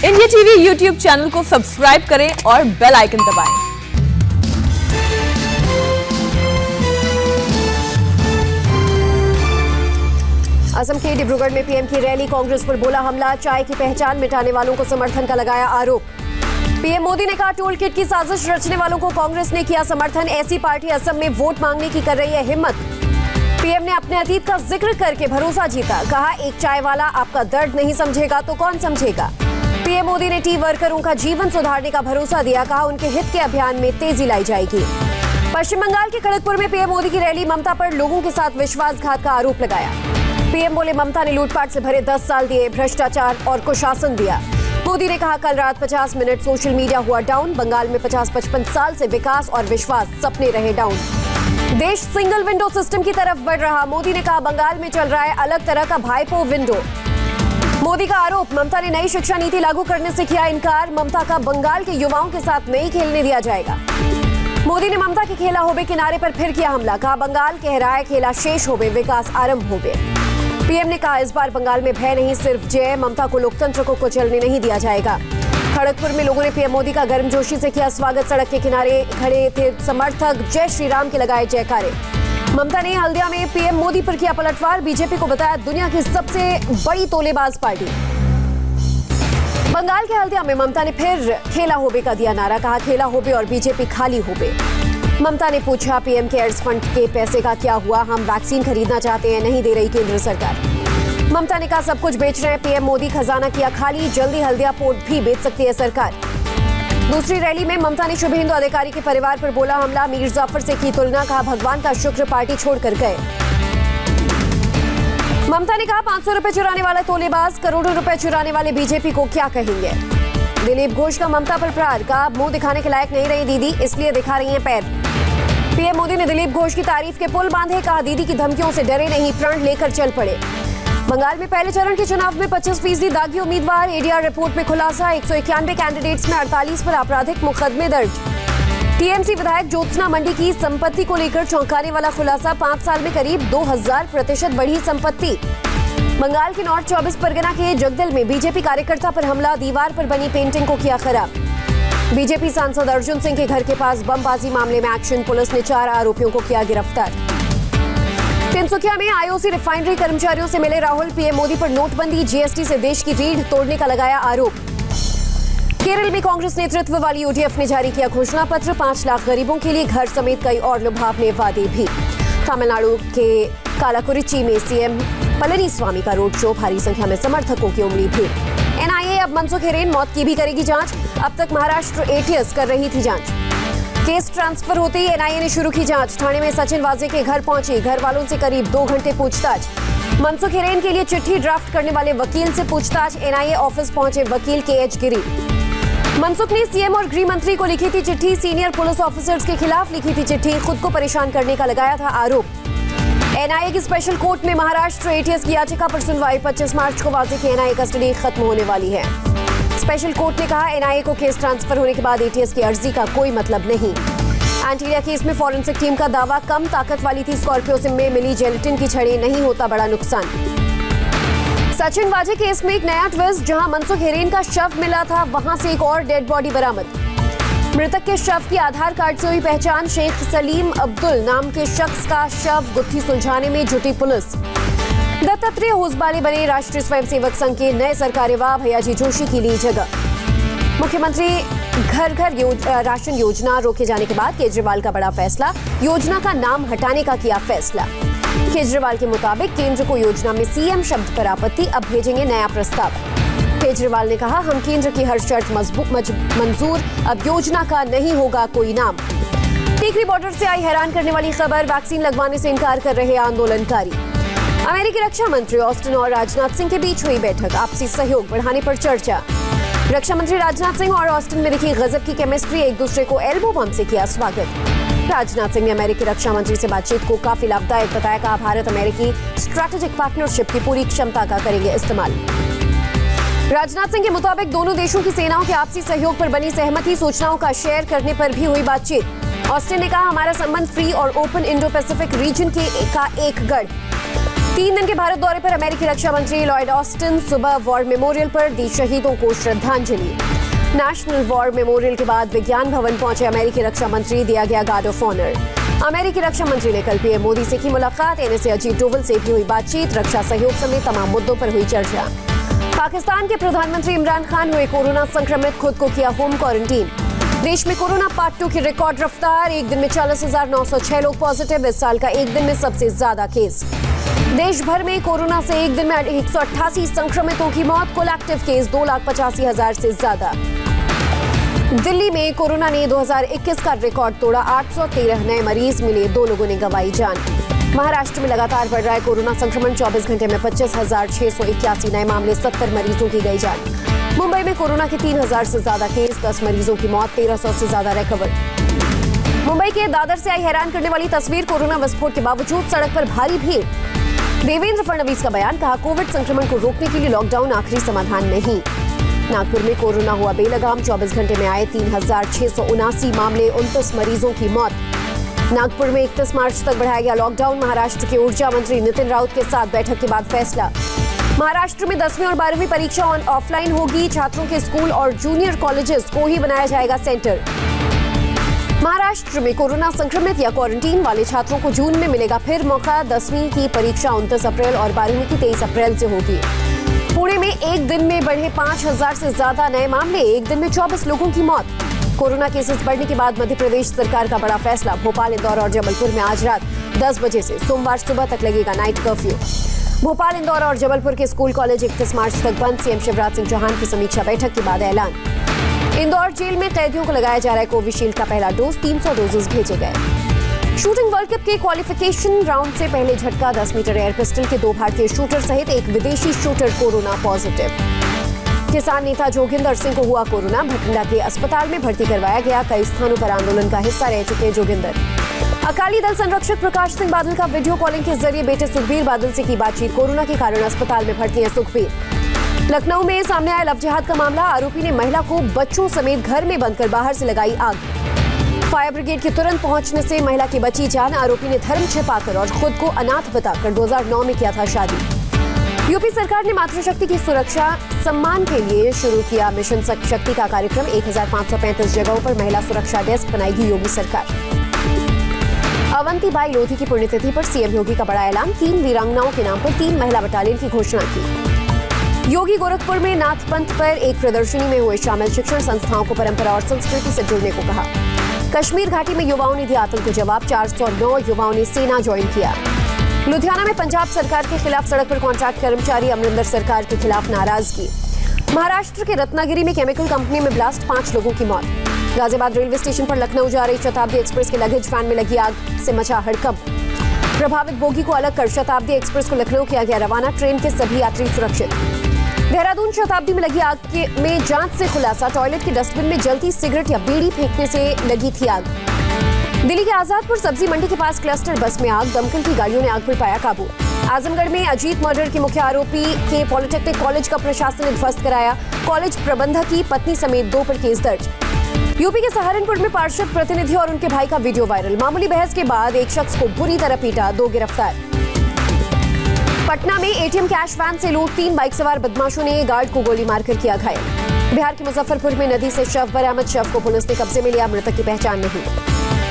India TV YouTube channel को subscribe करें और बेल आइकन दबाएं। असम के डिब्रूगढ़ में पीएम की रैली, कांग्रेस पर बोला हमला, चाय की पहचान मिटाने वालों को समर्थन का लगाया आरोप। पीएम मोदी ने कहा टूल किट की साजिश रचने वालों को कांग्रेस ने किया समर्थन, ऐसी पार्टी असम में वोट मांगने की कर रही है हिम्मत। पीएम ने अपने अतीत का जिक्र करके भरोसा जीता, कहा एक चाय वाला आपका दर्द नहीं समझेगा तो कौन समझेगा। पीएम मोदी ने टी वर्करों का जीवन सुधारने का भरोसा दिया, कहा उनके हित के अभियान में तेजी लाई जाएगी। पश्चिम बंगाल के खड़गपुर में पीएम मोदी की रैली, ममता पर लोगों के साथ विश्वासघात का आरोप लगाया। पीएम बोले ममता ने लूटपाट से भरे 10 साल दिए, भ्रष्टाचार और कुशासन दिया। मोदी ने कहा कल रात 50 मिनट सोशल मीडिया हुआ डाउन, बंगाल में 50-55 साल से विकास और विश्वास सपने रहे डाउन। देश सिंगल विंडो सिस्टम की तरफ बढ़ रहा, मोदी ने कहा बंगाल में चल रहा है अलग तरह का भाईपो विंडो। मोदी का आरोप, ममता ने नई शिक्षा नीति लागू करने से किया इनकार, ममता का बंगाल के युवाओं के साथ नहीं खेलने दिया जाएगा। मोदी ने ममता के खेला होबे किनारे पर फिर किया हमला, कहा बंगाल कह रहा है खेला शेष होबे, विकास आरंभ होबे। पीएम ने कहा इस बार बंगाल में भय नहीं सिर्फ जय, ममता को लोकतंत्र को कुचलने नहीं दिया जाएगा। खड़गपुर में लोगों ने पीएम मोदी का गर्मजोशी से किया स्वागत, सड़क के किनारे खड़े थे समर्थक, जय श्री राम के लगाए जयकारे। ममता ने हल्दिया में पीएम मोदी पर किया पलटवार, बीजेपी को बताया दुनिया की सबसे बड़ी तोलेबाज पार्टी। बंगाल के हल्दिया में ममता ने फिर खेला होबे का दिया नारा, कहा खेला होबे और बीजेपी खाली होबे। ममता ने पूछा पीएम केयर्स फंड के पैसे का क्या हुआ, हम वैक्सीन खरीदना चाहते हैं, नहीं दे रही केंद्र सरकार। ममता ने कहा सब कुछ बेच रहे हैं पीएम मोदी, खजाना किया खाली, जल्दी हल्दिया पोर्ट भी बेच सकती है सरकार। दूसरी रैली में ममता ने शुभेंदु अधिकारी के परिवार पर बोला हमला, मीर जाफर से की तुलना, कहा भगवान का शुक्र पार्टी छोड़कर गए। ममता ने कहा 500 रुपए चुराने वाला तोलेबाज, करोड़ों रुपए चुराने वाले बीजेपी को क्या कहेंगे। दिलीप घोष का ममता पर प्रहार, कहा मुंह दिखाने के लायक नहीं रही दीदी, इसलिए दिखा रही हैं पैर। पीएम मोदी ने दिलीप घोष की तारीफ के पुल बांधे, कहा दीदी की धमकियों से डरे नहीं, प्रण लेकर चल पड़े। बंगाल में पहले चरण के चुनाव में 25% दागी उम्मीदवार, एडीआर रिपोर्ट में खुलासा, 191 कैंडिडेट्स में 48 पर आपराधिक मुकदमे दर्ज। टीएमसी विधायक ज्योत्सना मंडी की संपत्ति को लेकर चौंकाने वाला खुलासा, 5 साल में करीब 2000% बढ़ी संपत्ति। बंगाल के नॉर्थ 24 परगना के जगदल में बीजेपी कार्यकर्ता पर हमला, दीवार पर बनी पेंटिंग को किया खराब। बीजेपी सांसद अर्जुन सिंह के घर के पास बमबाजी मामले में एक्शन, पुलिस ने 4 आरोपियों को किया गिरफ्तार। तिनसुकिया में आईओसी रिफाइनरी कर्मचारियों से मिले राहुल, पीएम मोदी पर नोटबंदी, जीएसटी से देश की रीढ़ तोड़ने का लगाया आरोप। केरल में कांग्रेस नेतृत्व वाली यूडीएफ ने जारी किया घोषणा पत्र, 5 लाख गरीबों के लिए घर समेत कई और लुभावने वादे भी। तमिलनाडु के कालाकुरिची में सीएम पलनीस्वामी का रोड शो, भारी संख्या में समर्थकों की उमड़ी भीड़। एनआईए अब मनसुख हिरेन मौत की भी करेगी जांच, अब तक महाराष्ट्र एटीएस कर रही थी जांच। केस ट्रांसफर होते ही एनआईए ने शुरू की जांच, ठाणे में सचिन वाजे के घर पहुंची, घर वालों से करीब 2 घंटे पूछताछ। मनसुख हिरेन के लिए चिट्ठी ड्राफ्ट करने वाले वकील से पूछताछ, एनआईए ऑफिस पहुंचे वकील केएच गिरी। मनसुख ने सीएम और गृह मंत्री को लिखी थी चिट्ठी, सीनियर पुलिस ऑफिसर्स के खिलाफ लिखी थी चिट्ठी, खुद को परेशान करने का लगाया था आरोप। एनआईए की स्पेशल कोर्ट में महाराष्ट्र एटीएस की याचिका पर सुनवाई, 25 मार्च को वाजे की एनआईए कस्टडी खत्म होने वाली है। स्पेशल कोर्ट ने कहा एनआईए को केस ट्रांसफर होने के बाद एटीएस की अर्जी का कोई मतलब नहीं। एंटीलिया केस में फॉरेंसिक टीम का दावा, कम ताकत वाली थी स्कॉर्पियो सिम में मिली जेलेटिन की छड़ें, नहीं होता बड़ा नुकसान। सचिन वाजे केस में एक नया ट्विस्ट, जहां मनसुख हिरेन का शव मिला था वहां से एक और डेड बॉडी बरामद। मृतक के शव की आधार कार्ड से हुई पहचान, शेख सलीम अब्दुल नाम के शख्स का शव, गुत्थी सुलझाने में जुटी पुलिस। दत्तात्रेय होसबाले बने राष्ट्रीय स्वयंसेवक संघ के नए सरकार्यवाह, भैयाजी जोशी की ली जगह। मुख्यमंत्री घर घर राशन योजना रोके जाने के बाद केजरीवाल का बड़ा फैसला, योजना का नाम हटाने का किया फैसला। केजरीवाल के मुताबिक केंद्र को योजना में सीएम शब्द पर आपत्ति, अब भेजेंगे नया प्रस्ताव। केजरीवाल ने कहा हम केंद्र की हर शर्त मंजूर, अब योजना का नहीं होगा कोई नाम। टीकरी बॉर्डर से आई हैरान करने वाली खबर, वैक्सीन लगवाने से इनकार कर रहे आंदोलनकारी। अमेरिकी रक्षा मंत्री ऑस्टिन और राजनाथ सिंह के बीच हुई बैठक, आपसी सहयोग बढ़ाने पर चर्चा। रक्षा मंत्री राजनाथ सिंह और ऑस्टिन में दिखी गजब की केमिस्ट्री, एक दूसरे को एल्बो बम से किया स्वागत। राजनाथ सिंह ने अमेरिकी रक्षा मंत्री से बातचीत को काफी लाभदायक बताया, कहा भारत अमेरिकी स्ट्रैटेजिक पार्टनरशिप की पूरी क्षमता का करेंगे इस्तेमाल। राजनाथ सिंह के मुताबिक दोनों देशों की सेनाओं के आपसी सहयोग पर बनी सहमति, सूचनाओं का शेयर करने पर भी हुई बातचीत। ऑस्टिन ने कहा हमारा संबंध फ्री और ओपन इंडो पैसिफिक रीजन का एक गढ़। 3 दिन के भारत दौरे पर अमेरिकी रक्षा मंत्री लॉयड ऑस्टिन सुबह वॉर मेमोरियल पर दी शहीदों को श्रद्धांजलि। नेशनल वॉर मेमोरियल के बाद विज्ञान भवन पहुंचे अमेरिकी रक्षा मंत्री, दिया गया गार्ड ऑफ ऑनर। अमेरिकी रक्षा मंत्री ने कल पीएम मोदी से की मुलाकात, एनएसए अजीत डोवल से भी हुई बातचीत, रक्षा सहयोग समेत तमाम मुद्दों पर हुई चर्चा। पाकिस्तान के प्रधानमंत्री इमरान खान हुए कोरोना संक्रमित, खुद को किया होम क्वारंटीन। देश में कोरोना पार्ट 2 की रिकॉर्ड रफ्तार, एक दिन में 40,906 लोग पॉजिटिव, इस साल का एक दिन में सबसे ज्यादा केस। देश भर में कोरोना से एक दिन में 188 संक्रमितों की मौत, कुल एक्टिव केस 2,85,000 से ज्यादा। दिल्ली में कोरोना ने 2021 का रिकॉर्ड तोड़ा, 813 नए मरीज मिले, 2 लोगों ने गंवाई जान। महाराष्ट्र में लगातार बढ़ रहा है कोरोना संक्रमण, 24 घंटे में 25,681 नए मामले, 70 मरीजों की गई जान। मुंबई में कोरोना के 3,000 से ज्यादा केस, 10 मरीजों की मौत, 1,300 से ज्यादा रिकवर। मुंबई के दादर से आई हैरान करने वाली तस्वीर, कोरोना विस्फोट के बावजूद सड़क पर भारी भीड़। देवेंद्र फडणवीस का बयान, कहा कोविड संक्रमण को रोकने के लिए लॉकडाउन आखिरी समाधान नहीं। नागपुर में कोरोना हुआ बेलगाम, 24 घंटे में आए 3,679 मामले, 29 मरीजों की मौत। नागपुर में 31 मार्च तक बढ़ाया गया लॉकडाउन, महाराष्ट्र के ऊर्जा मंत्री नितिन राउत के साथ बैठक के बाद फैसला। महाराष्ट्र में 10वीं और 12वीं परीक्षा ऑफलाइन होगी, छात्रों के स्कूल और जूनियर कॉलेजेस को ही बनाया जाएगा सेंटर। महाराष्ट्र में कोरोना संक्रमित या क्वारंटीन वाले छात्रों को जून में मिलेगा फिर मौका, 10वीं की परीक्षा 29 अप्रैल और 12वीं की 23 अप्रैल से होगी। पुणे में एक दिन में बढ़े 5,000 से ज्यादा नए मामले, एक दिन में 24 लोगों की मौत। कोरोना केसेस बढ़ने के बाद मध्य प्रदेश सरकार का बड़ा फैसला, भोपाल, इंदौर और जबलपुर में आज रात 10 बजे से सोमवार सुबह तक लगेगा नाइट कर्फ्यू। भोपाल, इंदौर और जबलपुर के स्कूल कॉलेज 31 मार्च तक बंद, सीएम शिवराज सिंह चौहान की समीक्षा बैठक के बाद ऐलान। इंदौर जेल में कैदियों को लगाया जा रहा है कोविशील्ड का पहला डोज, 300 डोजेस भेजे गए। शूटिंग वर्ल्ड कप के क्वालिफिकेशन राउंड से पहले झटका, 10 मीटर एयर पिस्टल के 2 भारतीय शूटर सहित एक विदेशी शूटर कोरोना पॉजिटिव। किसान नेता जोगिंदर सिंह को हुआ कोरोना, भटिंडा के अस्पताल में भर्ती करवाया गया, कई स्थानों पर आंदोलन का हिस्सा रह चुके जोगिंदर। अकाली दल संरक्षक प्रकाश सिंह बादल का वीडियो कॉलिंग के जरिए बेटे सुखबीर बादल से की बातचीत, कोरोना के कारण अस्पताल में भर्ती हैं सुखबीर। लखनऊ में सामने आया लव जिहाद का मामला, आरोपी ने महिला को बच्चों समेत घर में बंद कर बाहर से लगाई आग। फायर ब्रिगेड के तुरंत पहुंचने से महिला की बची जान, आरोपी ने धर्म छिपाकर और खुद को अनाथ बताकर 2009 में किया था शादी। यूपी सरकार ने मातृशक्ति की सुरक्षा सम्मान के लिए शुरू किया मिशन शक्ति का कार्यक्रम, 1,535 जगहों पर महिला सुरक्षा डेस्क बनाएगी योगी सरकार। अवंतीबाई लोधी की पुण्यतिथि पर सीएम योगी का बड़ा ऐलान, 3 वीरांगनाओं के नाम पर 3 महिला बटालियन की घोषणा की। योगी गोरखपुर में नाथ पंथ पर एक प्रदर्शनी में हुए शामिल, शिक्षण संस्थाओं को परंपरा और संस्कृति से जुड़ने को कहा। कश्मीर घाटी में युवाओं ने दिया आतंक को जवाब, 409 युवाओं ने सेना ज्वाइन किया। लुधियाना में पंजाब सरकार के खिलाफ सड़क पर कॉन्ट्रैक्ट कर्मचारी, अमरिंदर सरकार के खिलाफ नाराजगी। महाराष्ट्र के रत्नागिरी में केमिकल कंपनी में ब्लास्ट, 5 लोगों की मौत। गाजियाबाद रेलवे स्टेशन पर लखनऊ जा रही शताब्दी एक्सप्रेस के लगेज वैन में लगी आग से मचा हड़कंप। प्रभावित बोगी को अलग कर शताब्दी एक्सप्रेस को लखनऊ किया गया रवाना, ट्रेन के सभी यात्री सुरक्षित। देहरादून शताब्दी में लगी आग में जांच से खुलासा, टॉयलेट के डस्टबिन में जलती सिगरेट या बीड़ी फेंकने से लगी थी आग। दिल्ली के आजादपुर सब्जी मंडी के पास क्लस्टर बस में आग, दमकल की गाड़ियों ने आग पर पाया काबू। आजमगढ़ में अजीत मर्डर के मुख्य आरोपी के पॉलिटेक्निक कॉलेज का प्रशासन ने ध्वस्त कराया, कॉलेज प्रबंधक की पत्नी समेत 2 पर केस दर्ज। यूपी के सहारनपुर में पार्षद प्रतिनिधि और उनके भाई का वीडियो वायरल, मामूली बहस के बाद एक शख्स को बुरी तरह पीटा, 2 गिरफ्तार। पटना में एटीएम कैश वैन से लूट, 3 बाइक सवार बदमाशों ने गार्ड को गोली मारकर किया घायल। बिहार के मुजफ्फरपुर में नदी से शव बरामद, शव को पुलिस ने कब्जे में लिया, मृतक की पहचान नहीं।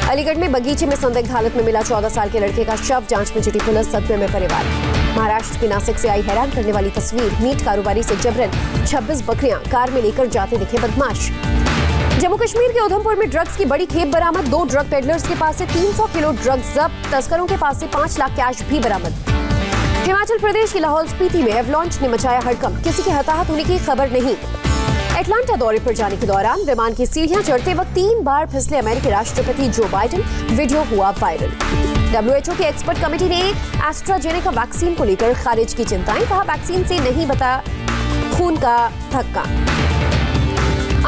अलीगढ़ में बगीचे में संदिग्ध हालत में मिला 14 साल के लड़के का शव, जांच में जुटी पुलिस, सदमे में परिवार। महाराष्ट्र के नासिक से आई हैरान करने वाली तस्वीर, मीट कारोबारी से जबरन 26 बकरियां कार में लेकर जाते दिखे बदमाश। जम्मू कश्मीर के उधमपुर में ड्रग्स की बड़ी खेप बरामद, 2 ड्रग पेडलर्स के पास से 300 किलो ड्रग्स जब्त, तस्करों के पास से 5 लाख कैश भी बरामद। हिमाचल प्रदेश के लाहौल स्पीति में एवलांच ने मचाया हड़कंप, किसी के हताहत होने की खबर नहीं। एटलांटा दौरे पर जाने के दौरान विमान की सीढ़ियां चढ़ते वक्त 3 बार फिसले अमेरिकी राष्ट्रपति जो बाइडेन, वीडियो हुआ वायरल। WHO की एक्सपर्ट कमेटी ने एस्ट्राजेनेका वैक्सीन को लेकर खारिज की चिंताएं, कहा वैक्सीन से नहीं बता खून का धक्का।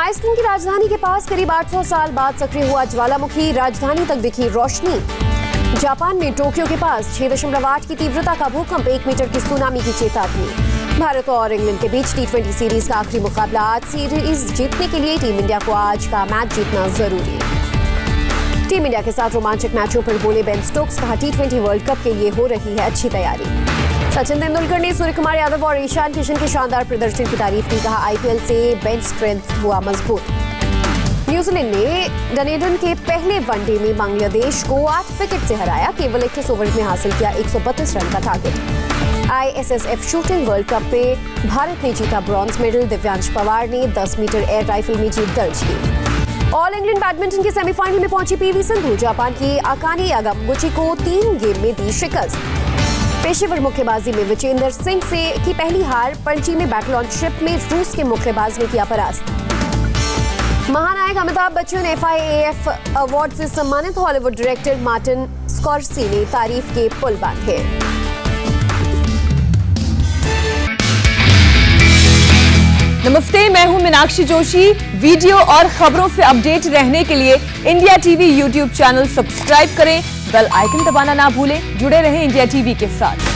आइसलैंड की राजधानी के पास करीब 800 साल बाद सक्रिय हुआ ज्वालामुखी, राजधानी तक दिखी रोशनी। जापान में टोक्यो के पास 6.8 की तीव्रता का भूकंप, 1 मीटर की सुनामी की चेतावनी। भारत और इंग्लैंड के बीच T20 सीरीज का आखिरी मुकाबला आज, सीरीज जीतने के लिए टीम इंडिया को आज का मैच जीतना जरूरी। टीम इंडिया के साथ रोमांचक मैचों पर बोले बेन स्टोक्स, कहा T20 वर्ल्ड कप के लिए हो रही है अच्छी तैयारी। सचिन तेंदुलकर ने सूर्य कुमार यादव और ईशान किशन के शानदार प्रदर्शन की तारीफ की। कहा आईपीएल से बेंच स्ट्रेंथ हुआ मजबूत। न्यूजीलैंड ने डनेडन के पहले वनडे में बांग्लादेश को 8 विकेट से हराया। केवल 21 ओवर में हासिल किया 132 रन का target. ISSF shooting world cup में भारत ने जीता ब्रॉन्ज मेडल। दिव्यांश पवार ने 10 मीटर एयर राइफल में जीत दर्ज की। ऑल इंग्लैंड बैडमिंटन के सेमीफाइनल में पहुंची पीवी सिंधु। जापान की अकाने यामागुची को 3 गेम में दी शिकस्त। पेशेवर मुक्केबाजी में विजेंदर सिंह से की पहली हार। पणजी में बैटलॉनशिप में रूस के मुक्केबाज ने किया परास्त। महानायक अमिताभ बच्चन FIAF अवार्ड से सम्मानित। हॉलीवुड डायरेक्टर मार्टिन स्कॉर्सी ने तारीफ के पुल बांधे। नमस्ते, मैं हूं मीनाक्षी जोशी। वीडियो और खबरों से अपडेट रहने के लिए India TV YouTube channel subscribe करें, बेल आइकन दबाना ना भूलें। जुड़े रहें इंडिया टीवी के साथ।